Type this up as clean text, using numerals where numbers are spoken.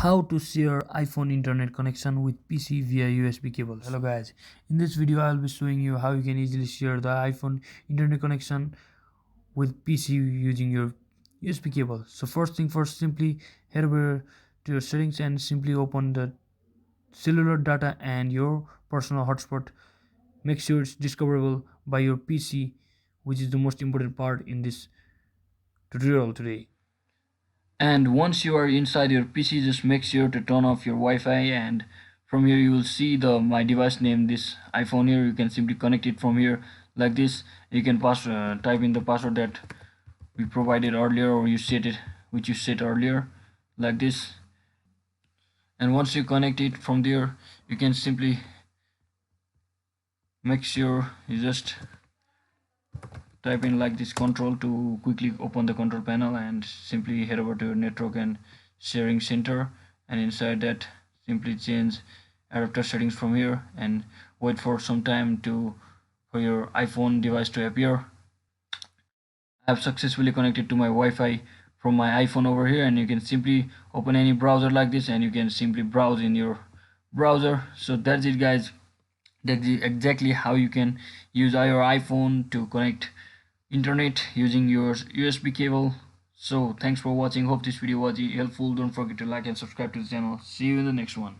How to share iPhone internet connection with PC via USB cable. Hello guys, in this video I'll be showing you how you can easily share the iPhone internet connection with PC using your USB cable. So first thing first, simply head over to your settings and simply open the cellular data and your personal hotspot. Make sure it's discoverable by your PC, which is the most important part in this tutorial today. And once you are inside your PC, just make sure to turn off your Wi-Fi, and from here you will see the my device name, this iPhone here. You can simply connect it from here like this. You can type in the password that we provided earlier, or you set it, which you set earlier, like this. And once you connect it from there, you can simply make sure you just type in like this control to quickly open the control panel, and simply head over to your network and sharing center, and inside that simply change adapter settings from here and wait for some time for your iPhone device to appear. I have successfully connected to my Wi-Fi from my iPhone over here, and you can simply open any browser like this and you can simply browse in your browser. So that's it guys, that's exactly how you can use your iPhone to connect internet using your USB cable. So thanks for watching, hope this video was helpful. Don't forget to like and subscribe to the channel. See you in the next one.